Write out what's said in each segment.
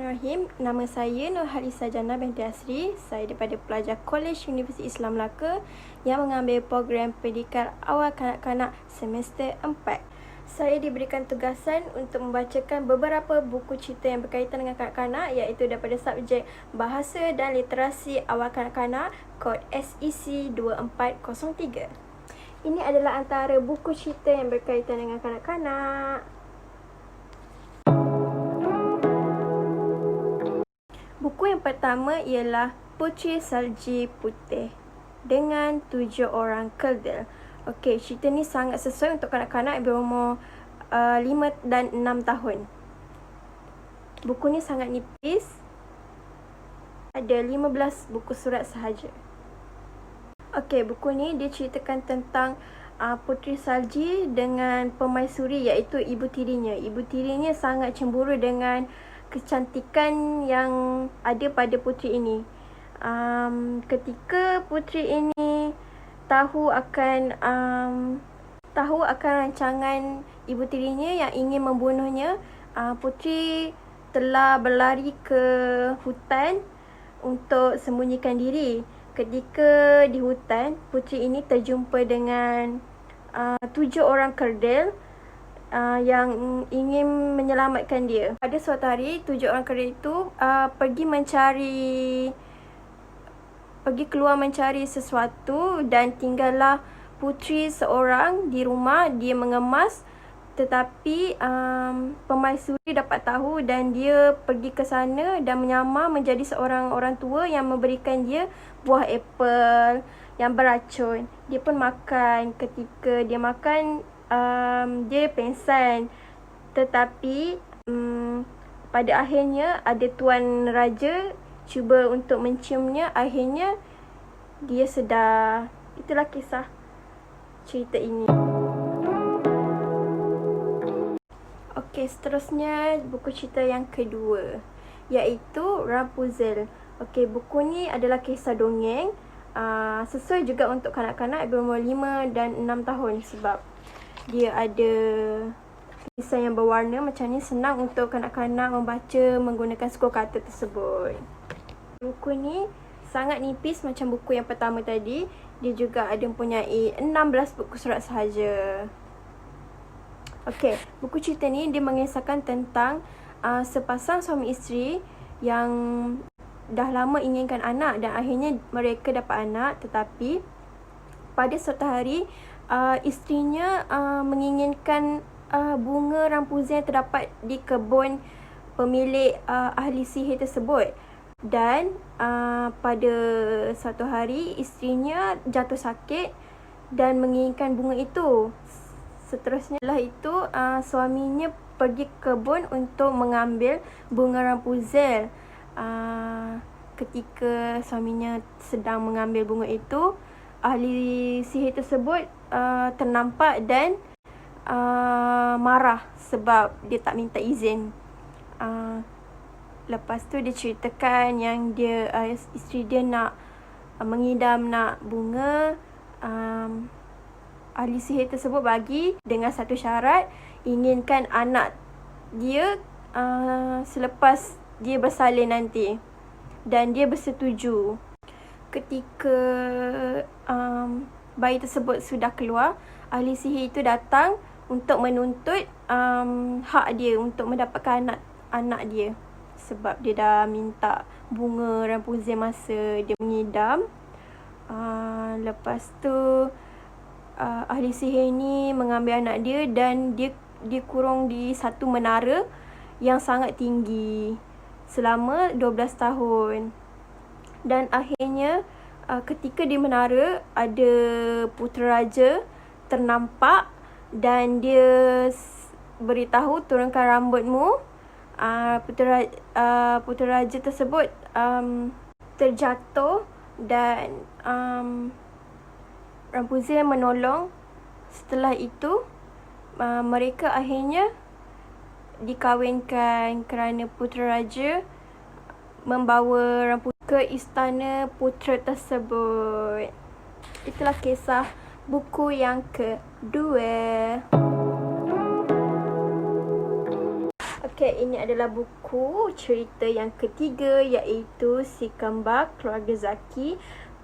Bismillahirrahmanirrahim. Nama saya Nurhaliza Jannah binti Asri. Saya daripada pelajar Kolej Universiti Islam Melaka yang mengambil program pendidikan awal kanak-kanak semester 4. Saya diberikan tugasan untuk membacakan beberapa buku cerita yang berkaitan dengan kanak-kanak, iaitu daripada subjek Bahasa dan Literasi Awal Kanak-kanak kod SEC 2403. Ini adalah antara buku cerita yang berkaitan dengan kanak-kanak. Buku yang pertama ialah Puteri Salji Putih dengan 7 orang keldil. Okey, cerita ni sangat sesuai untuk kanak-kanak berumur 5 dan 6 tahun. Buku ni sangat nipis. Ada 15 buku surat sahaja. Okey, buku ni dia ceritakan tentang Puteri Salji dengan permaisuri, iaitu ibu tirinya. Ibu tirinya sangat cemburu dengan kecantikan yang ada pada puteri ini. Ketika puteri ini tahu akan rancangan ibu tirinya yang ingin membunuhnya, puteri telah berlari ke hutan untuk sembunyikan diri. Ketika di hutan, puteri ini terjumpa dengan 7 orang kerdil yang ingin menyelamatkan dia. Pada suatu hari, 7 orang kerdil itu pergi keluar mencari sesuatu dan tinggallah puteri seorang di rumah. Dia mengemas, tetapi permaisuri dapat tahu dan dia pergi ke sana dan menyamar menjadi seorang orang tua yang memberikan dia buah apel yang beracun. Dia pun makan. Ketika dia makan, dia pengsan. Tetapi pada akhirnya ada tuan raja cuba untuk menciumnya. Akhirnya dia sedar. Itulah kisah cerita ini. Okey, seterusnya buku cerita yang kedua, iaitu Rapunzel. Okey, buku ni adalah kisah dongeng. Sesuai juga untuk kanak-kanak berumur 5 dan 6 tahun sebab dia ada tulisan yang berwarna. Macam ni senang untuk kanak-kanak membaca menggunakan skor kata tersebut. Buku ni sangat nipis macam buku yang pertama tadi. Dia juga ada mempunyai 16 buku surat sahaja. Okey, buku cerita ni dia mengisahkan tentang sepasang suami isteri yang dah lama inginkan anak dan akhirnya mereka dapat anak. Tetapi pada suatu hari, isterinya menginginkan bunga Rapunzel yang terdapat di kebun pemilik ahli sihir tersebut. Dan pada suatu hari, isterinya jatuh sakit dan menginginkan bunga itu. Seterusnya itu, suaminya pergi ke kebun untuk mengambil bunga Rapunzel. Ketika suaminya sedang mengambil bunga itu, ahli sihir tersebut ternampak dan marah sebab dia tak minta izin. Lepas tu dia ceritakan yang isteri dia nak mengidam nak bunga. Ahli sihir tersebut bagi dengan satu syarat, inginkan anak dia selepas dia bersalin nanti. Dan dia bersetuju. Ketika bayi tersebut sudah keluar, ahli sihir itu datang untuk menuntut hak dia untuk mendapatkan anak dia. Sebab dia dah minta bunga Rapunzel masa dia mengidam. Lepas tu ahli sihir ni mengambil anak dia dan dia kurung di satu menara yang sangat tinggi selama 12 tahun. Dan akhirnya ketika di menara, ada putera raja ternampak dan dia beritahu, turunkan rambutmu. Putera raja tersebut terjatuh dan Rapunzel menolong. Setelah itu mereka akhirnya dikahwinkan kerana putera raja membawa Rapunzel ke istana putera tersebut. Itulah kisah buku yang kedua. Okey, ini adalah buku cerita yang ketiga, iaitu Si Kembar Keluarga Zaki,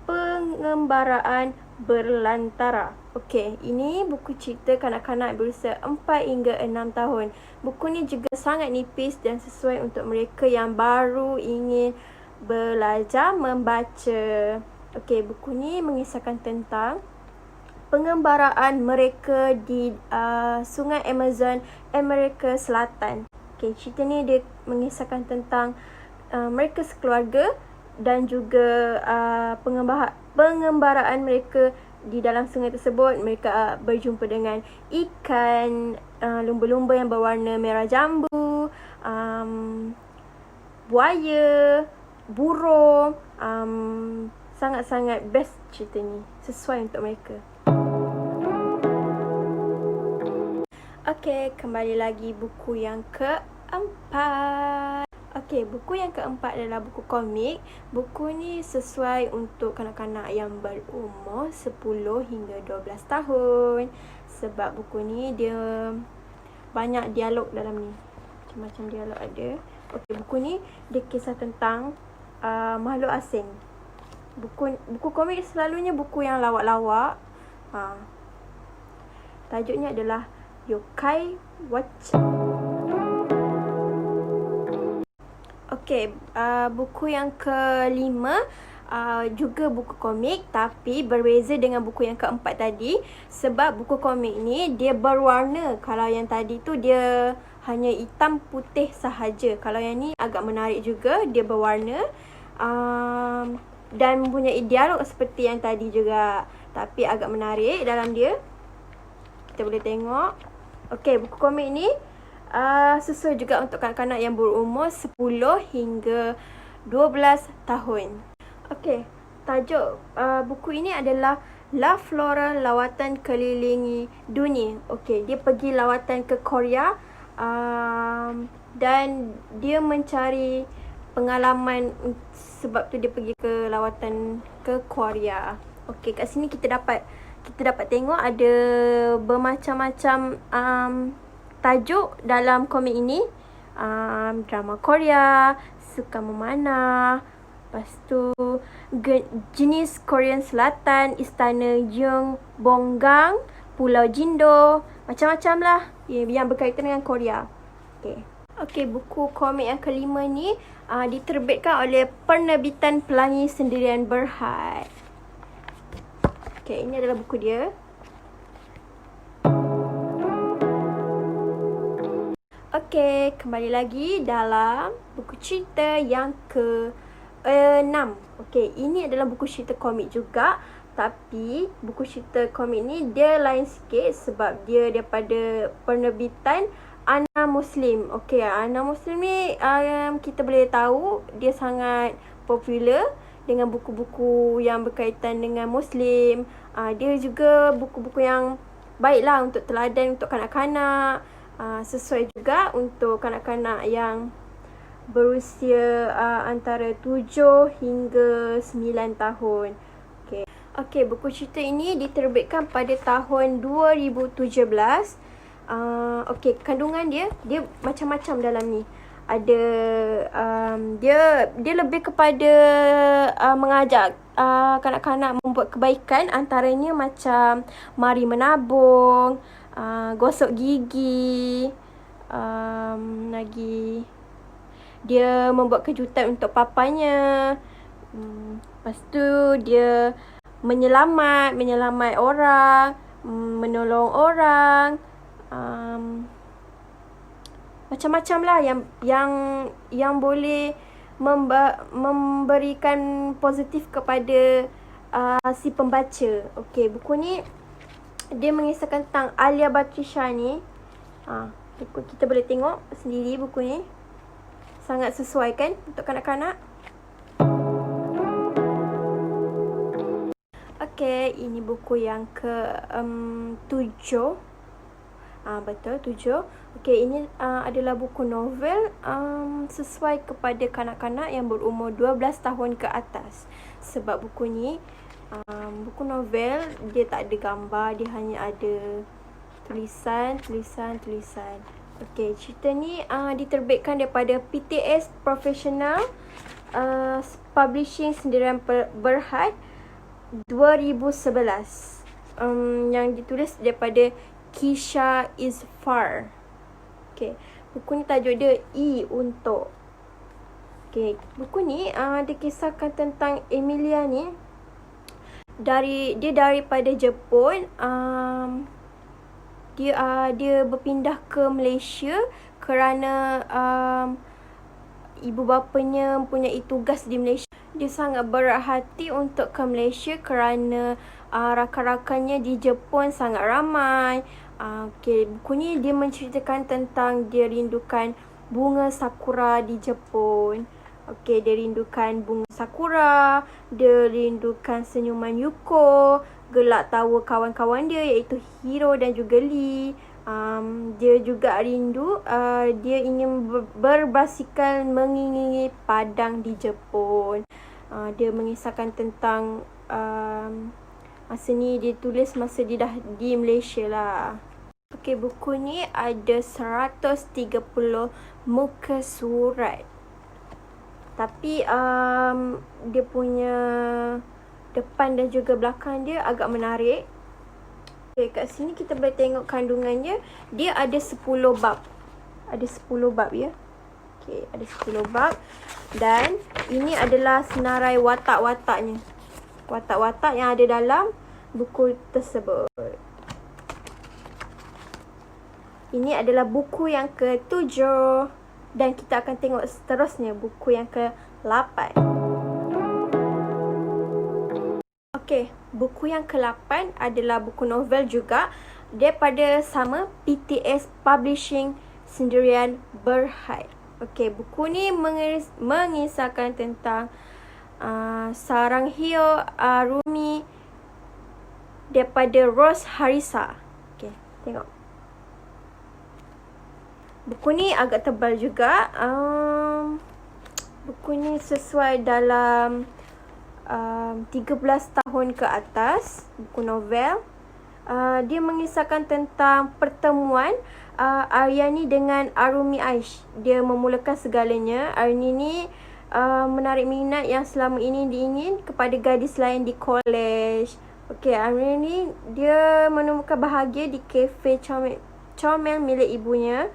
Pengembaraan Berlantara. Okey, ini buku cerita kanak-kanak berusia 4 hingga 6 tahun. Buku ni juga sangat nipis dan sesuai untuk mereka yang baru ingin belajar membaca. Okey, buku ni mengisahkan tentang pengembaraan mereka di Sungai Amazon, Amerika Selatan. Okay, cerita ni dia mengisahkan tentang mereka sekeluarga dan juga pengembaraan mereka di dalam sungai tersebut. Mereka berjumpa dengan ikan, lumba-lumba yang berwarna merah jambu, buaya, burung. Sangat-sangat best cerita ni, sesuai untuk mereka. Okey, kembali lagi buku yang keempat. Okey, buku yang keempat adalah buku komik. Buku ni sesuai untuk kanak-kanak yang berumur 10 hingga 12 tahun. Sebab buku ni dia banyak dialog dalam ni. Macam-macam dialog ada. Okey, buku ni dia kisah tentang makhluk asing. Buku komik selalunya buku yang lawak-lawak. Tajuknya adalah Yokai Watch. Okey, buku yang kelima juga buku komik, tapi berbeza dengan buku yang keempat tadi. Sebab buku komik ni dia berwarna. Kalau yang tadi tu dia hanya hitam putih sahaja. Kalau yang ni agak menarik juga, dia berwarna dan mempunyai dialog seperti yang tadi juga, tapi agak menarik dalam dia. Kita boleh tengok. Okey, buku komik ni sesuai juga untuk kanak-kanak yang berumur 10 hingga 12 tahun. Okey, tajuk buku ini adalah La Flora Lawatan Kelilingi Dunia. Okey, dia pergi lawatan ke Korea dan dia mencari pengalaman, sebab tu dia pergi ke lawatan ke Korea. Okey, kat sini kita dapat tengok ada bermacam-macam tajuk dalam komik ini. Drama Korea, Suka Memanah, lepas tu jenis Korean Selatan, Istana Gyeongbokgung, Pulau Jindo, macam-macam lah yang berkaitan dengan Korea. Okey, buku komik yang kelima ni diterbitkan oleh Penerbitan Pelangi Sendirian Berhad. Okey, ini adalah buku dia. Okey, kembali lagi dalam buku cerita yang ke-6. Okey, ini adalah buku cerita komik juga, tapi buku cerita komik ni dia lain sikit sebab dia daripada penerbitan Ana Muslim. Okey, Ana Muslim ni kita boleh tahu dia sangat popular dengan buku-buku yang berkaitan dengan Muslim. Dia juga buku-buku yang baiklah untuk teladan untuk kanak-kanak. Sesuai juga untuk kanak-kanak yang berusia antara 7 hingga 9 tahun. Okey, buku cerita ini diterbitkan pada tahun 2017. Okey, kandungan dia macam-macam dalam ni. Ada dia lebih kepada mengajak kanak-kanak membuat kebaikan, antaranya macam mari menabung, gosok gigi, lagi dia membuat kejutan untuk papanya. Lepas tu dia menyelamat orang, menolong orang, macam-macam lah yang boleh memberikan positif kepada si pembaca. Okey, buku ni dia mengisahkan tentang Alia Batrisya ni. Kita boleh tengok sendiri buku ni. Sangat sesuai kan untuk kanak-kanak. Okey, ini buku yang ke-7. Betul, 7. Okey, ini adalah buku novel sesuai kepada kanak-kanak yang berumur 12 tahun ke atas. Sebab buku ni buku novel, dia tak ada gambar, dia hanya ada tulisan. Okey, cerita ni diterbitkan daripada PTS Professional Publishing Sendirian Berhad 2011. Yang ditulis daripada Kisha Isfar. Okey, buku ni tajuk dia E untuk. Okey, buku ni dikisahkan tentang Emilia ni daripada Jepun. Dia berpindah ke Malaysia kerana ibu bapanya mempunyai tugas di Malaysia. Dia sangat berat hati untuk ke Malaysia kerana rakan-rakannya di Jepun sangat ramai. Okey, buku ni dia menceritakan tentang dia rindukan bunga sakura di Jepun. Okey, dia rindukan bunga sakura, dia rindukan senyuman Yuko, gelak tawa kawan-kawan dia iaitu Hiro dan juga Lee. Dia juga rindu, dia ingin berbasikal mengiringi padang di Jepun. Dia mengisahkan tentang masa ni dia tulis masa dia dah di Malaysia lah. Okey, buku ni ada 130 muka surat. Tapi dia punya depan dan juga belakang dia agak menarik. Okay, kat sini kita boleh tengok kandungannya. Dia ada 10 bab. Ada 10 bab ya. Okay, ada 10 bab. Dan ini adalah senarai watak-wataknya. Watak-watak yang ada dalam buku tersebut. Ini adalah buku yang ke-7. Dan kita akan tengok seterusnya buku yang ke-8. Okey, buku yang ke-8 adalah buku novel juga daripada sama PTS Publishing Sendirian Berhad. Okey, buku ni mengisahkan tentang Sarang Hyo Arumi daripada Rose Harisa. Okey, tengok. Buku ni agak tebal juga. Buku ni sesuai dalam 13 tahun ke atas. Buku novel. Dia mengisahkan tentang pertemuan Aryani dengan Arumi Aish. Dia memulakan segalanya. Aryani ni menarik minat yang selama ini diingin kepada gadis lain di kolej. Okey, Aryani dia menemukan bahagia di kafe comel milik ibunya.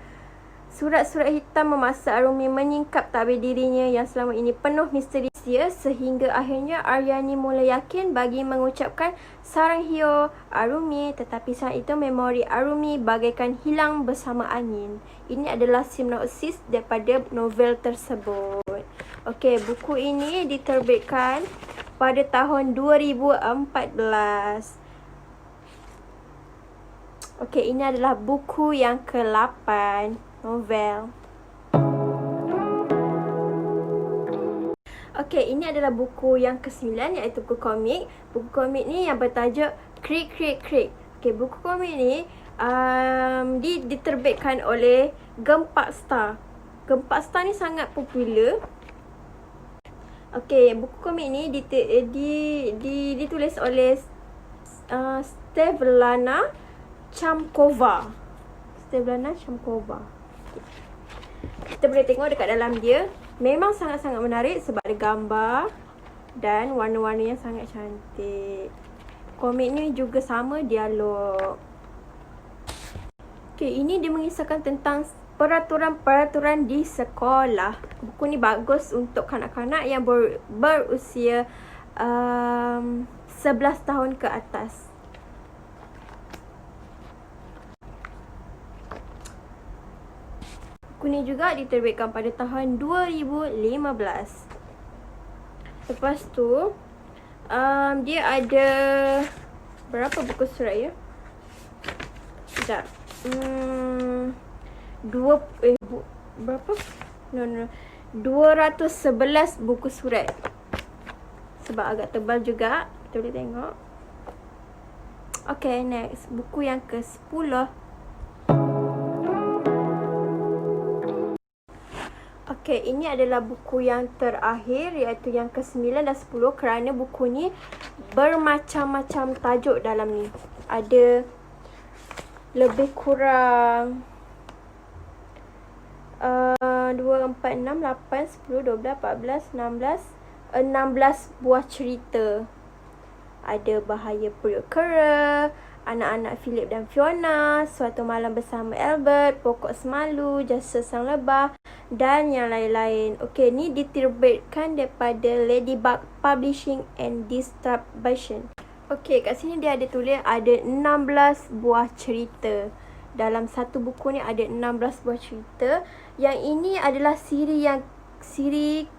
Surat-surat hitam memaksa Arumi menyingkap tabir dirinya yang selama ini penuh misteri sehingga akhirnya Aryani mulai yakin bagi mengucapkan Sarang Hyo Arumi, tetapi saat itu memori Arumi bagaikan hilang bersama angin. Ini adalah sinopsis daripada novel tersebut. Okey, buku ini diterbitkan pada tahun 2014. Okey, ini adalah buku yang ke-8, novel. Okey, ini adalah buku yang ke-9 iaitu buku komik. Buku komik ni yang bertajuk Creek Creek Creek. Okey, buku komik ni diterbitkan oleh Gempak Star. Gempak Star ni sangat popular. Okey, buku komik ni ditulis oleh Stevlana Chamkova. Stevlana Chamkova. Kita boleh tengok dekat dalam dia. Memang sangat-sangat menarik sebab ada gambar dan warna-warna yang sangat cantik. Komik ni juga sama dialog. Okey, ini dia mengisahkan tentang peraturan-peraturan di sekolah. Buku ni bagus untuk kanak-kanak yang berusia 11 tahun ke atas. Buku ni juga diterbitkan pada tahun 2015. Lepas tu dia ada berapa buku surat ya? Sekejap. Berapa? No. 211 buku surat. Sebab agak tebal juga. Kita boleh tengok. Okay, next. Buku yang ke-10. Okay, ini adalah buku yang terakhir iaitu yang ke-9 dan 10 kerana buku ni bermacam-macam tajuk dalam ni. Ada lebih kurang 2, 4, 6, 8, 10, 12, 14, 16 16 buah cerita. Ada Bahaya Periuk Kera, Anak-anak Philip dan Fiona, Suatu Malam Bersama Albert, Pokok Semalu, Jasa Sang Lebah dan yang lain-lain. Okey, ni diterbitkan daripada Ladybug Publishing and Distribution. Okey, kat sini dia ada tulis ada 16 buah cerita. Dalam satu buku ni ada 16 buah cerita. Yang ini adalah siri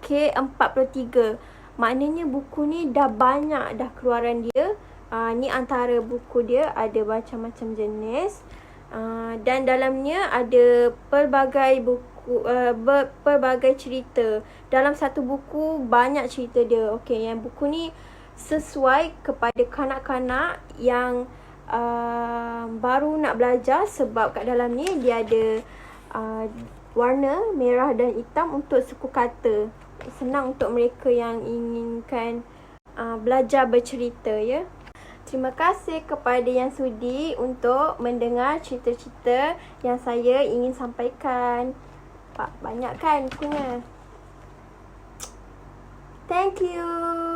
K43. Maknanya buku ni dah banyak dah keluaran dia. Ni antara buku dia, ada macam-macam jenis. Dan dalamnya ada pelbagai buku, pelbagai cerita. Dalam satu buku banyak cerita dia. Okey, yang buku ni sesuai kepada kanak-kanak yang baru nak belajar, sebab kat dalam ni dia ada warna merah dan hitam untuk suku kata. Senang untuk mereka yang inginkan belajar bercerita, ya. Terima kasih kepada yang sudi untuk mendengar cerita-cerita yang saya ingin sampaikan. Banyak kan bukunya. Thank you.